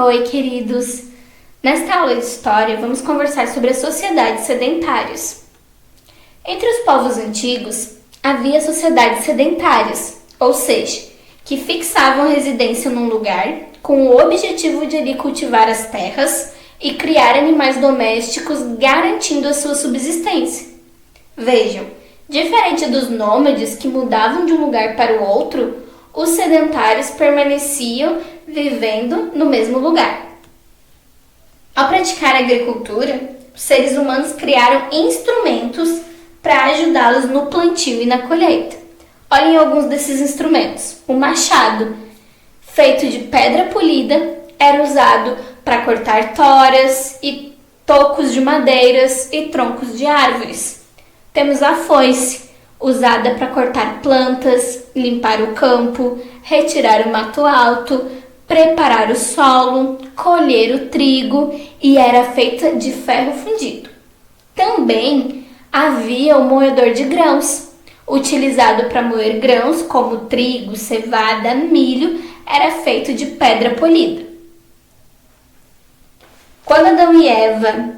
Oi, queridos! Nesta aula de História, vamos conversar sobre as sociedades sedentárias. Entre os povos antigos, havia sociedades sedentárias, ou seja, que fixavam residência num lugar com o objetivo de ali cultivar as terras e criar animais domésticos, garantindo a sua subsistência. Vejam, diferente dos nômades que mudavam de um lugar para o outro, os sedentários permaneciam vivendo no mesmo lugar. Ao praticar a agricultura, os seres humanos criaram instrumentos para ajudá-los no plantio e na colheita. Olhem alguns desses instrumentos. O machado, feito de pedra polida, era usado para cortar toras e tocos de madeiras e troncos de árvores. Temos a foice, usada para cortar plantas, limpar o campo, retirar o mato alto, preparar o solo, colher o trigo e era feita de ferro fundido. Também havia o moedor de grãos, utilizado para moer grãos como trigo, cevada, milho, era feito de pedra polida. Quando Adão e Eva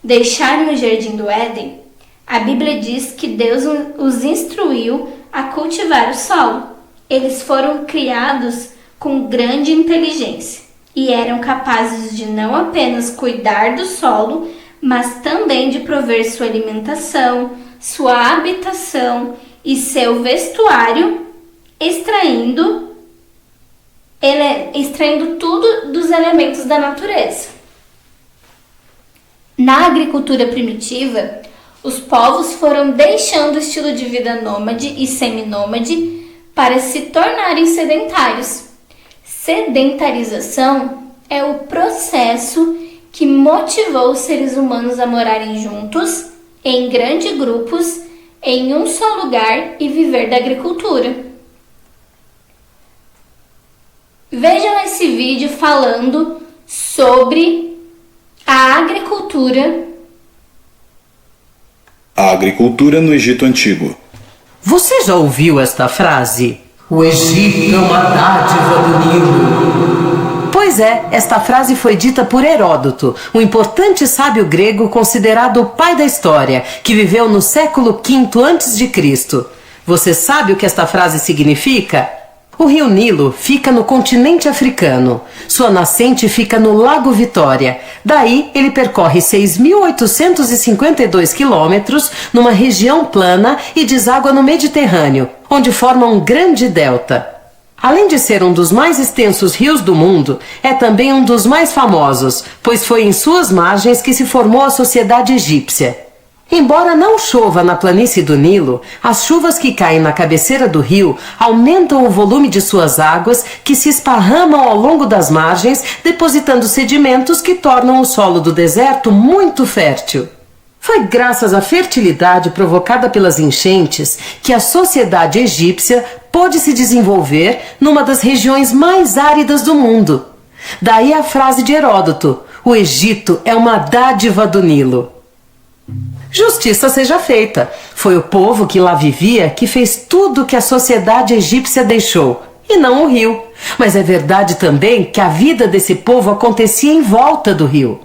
deixaram o jardim do Éden, a Bíblia diz que Deus os instruiu a cultivar o solo. Eles foram criados com grande inteligência e eram capazes de não apenas cuidar do solo, mas também de prover sua alimentação, sua habitação e seu vestuário, extraindo tudo dos elementos da natureza. Na agricultura primitiva, os povos foram deixando o estilo de vida nômade e seminômade para se tornarem sedentários. Sedentarização é o processo que motivou os seres humanos a morarem juntos, em grandes grupos, em um só lugar e viver da agricultura. Vejam esse vídeo falando sobre a agricultura. A agricultura no Egito Antigo. Você já ouviu esta frase? O Egito é uma dádiva do Nilo. Pois é, esta frase foi dita por Heródoto, um importante sábio grego considerado o pai da história, que viveu no século V a.C. Você sabe o que esta frase significa? O rio Nilo fica no continente africano. Sua nascente fica no Lago Vitória. Daí, ele percorre 6.852 quilômetros numa região plana e deságua no Mediterrâneo, onde forma um grande delta. Além de ser um dos mais extensos rios do mundo, é também um dos mais famosos, pois foi em suas margens que se formou a sociedade egípcia. Embora não chova na planície do Nilo, as chuvas que caem na cabeceira do rio aumentam o volume de suas águas, que se esparramam ao longo das margens, depositando sedimentos que tornam o solo do deserto muito fértil. Foi graças à fertilidade provocada pelas enchentes que a sociedade egípcia pôde se desenvolver numa das regiões mais áridas do mundo. Daí a frase de Heródoto: o Egito é uma dádiva do Nilo. Justiça seja feita. Foi o povo que lá vivia que fez tudo que a sociedade egípcia deixou, e não o rio. Mas é verdade também que a vida desse povo acontecia em volta do rio.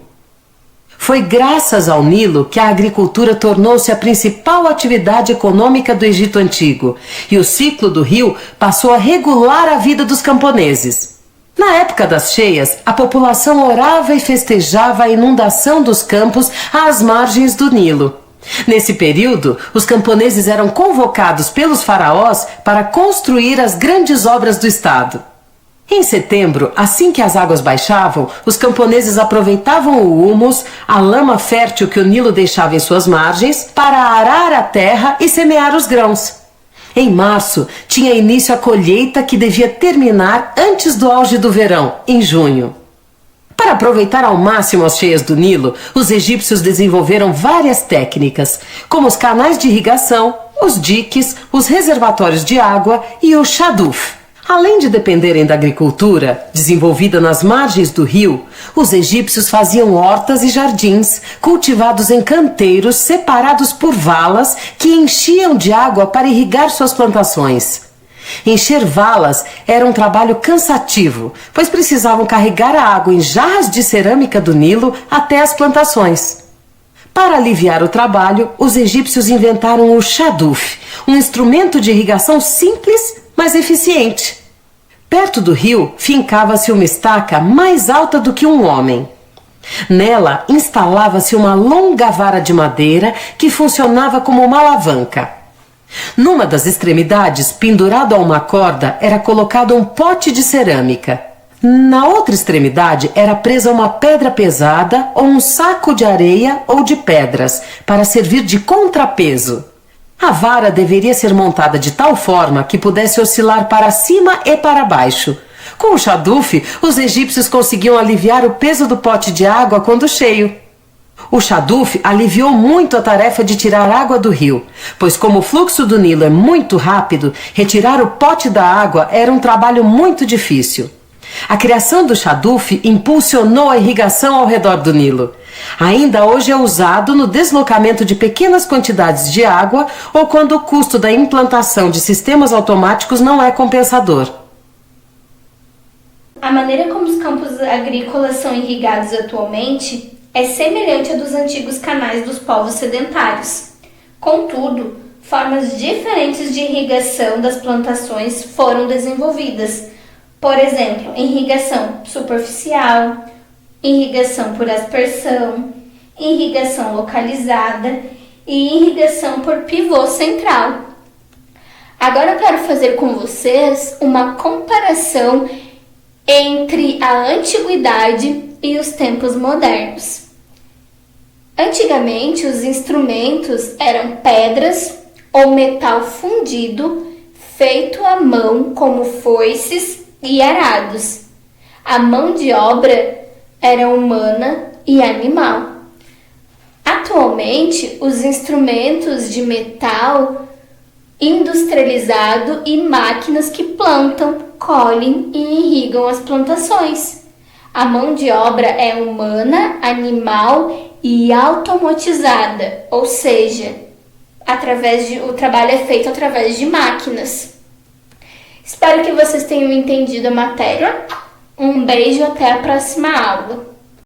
Foi graças ao Nilo que a agricultura tornou-se a principal atividade econômica do Egito Antigo, e o ciclo do rio passou a regular a vida dos camponeses. Na época das cheias, a população orava e festejava a inundação dos campos às margens do Nilo. Nesse período, os camponeses eram convocados pelos faraós para construir as grandes obras do estado. Em setembro, assim que as águas baixavam, os camponeses aproveitavam o humus, a lama fértil que o Nilo deixava em suas margens, para arar a terra e semear os grãos. Em março, tinha início a colheita que devia terminar antes do auge do verão, em junho. Para aproveitar ao máximo as cheias do Nilo, os egípcios desenvolveram várias técnicas, como os canais de irrigação, os diques, os reservatórios de água e o shaduf. Além de dependerem da agricultura, desenvolvida nas margens do rio, os egípcios faziam hortas e jardins, cultivados em canteiros separados por valas que enchiam de água para irrigar suas plantações. Encher valas era um trabalho cansativo, pois precisavam carregar a água em jarras de cerâmica do Nilo até as plantações. Para aliviar o trabalho, os egípcios inventaram o shaduf, um instrumento de irrigação simples, mas eficiente. Perto do rio, fincava-se uma estaca mais alta do que um homem. Nela, instalava-se uma longa vara de madeira que funcionava como uma alavanca. Numa das extremidades, pendurado a uma corda, era colocado um pote de cerâmica. Na outra extremidade era presa uma pedra pesada ou um saco de areia ou de pedras, para servir de contrapeso. A vara deveria ser montada de tal forma que pudesse oscilar para cima e para baixo. Com o shaduf, os egípcios conseguiam aliviar o peso do pote de água quando cheio. O shaduf aliviou muito a tarefa de tirar água do rio, pois como o fluxo do Nilo é muito rápido, retirar o pote da água era um trabalho muito difícil. A criação do shaduf impulsionou a irrigação ao redor do Nilo. Ainda hoje é usado no deslocamento de pequenas quantidades de água ou quando o custo da implantação de sistemas automáticos não é compensador. A maneira como os campos agrícolas são irrigados atualmente é semelhante à dos antigos canais dos povos sedentários. Contudo, formas diferentes de irrigação das plantações foram desenvolvidas. Por exemplo, irrigação superficial, irrigação por aspersão, irrigação localizada e irrigação por pivô central. Agora eu quero fazer com vocês uma comparação entre a antiguidade e os tempos modernos. Antigamente, os instrumentos eram pedras ou metal fundido, feito à mão como foices e arados. A mão de obra era humana e animal. Atualmente, os instrumentos de metal industrializado e máquinas que plantam, colhem e irrigam as plantações. A mão de obra é humana, animal e automatizada, ou seja, o trabalho é feito através de máquinas. Espero que vocês tenham entendido a matéria. Um beijo, até a próxima aula.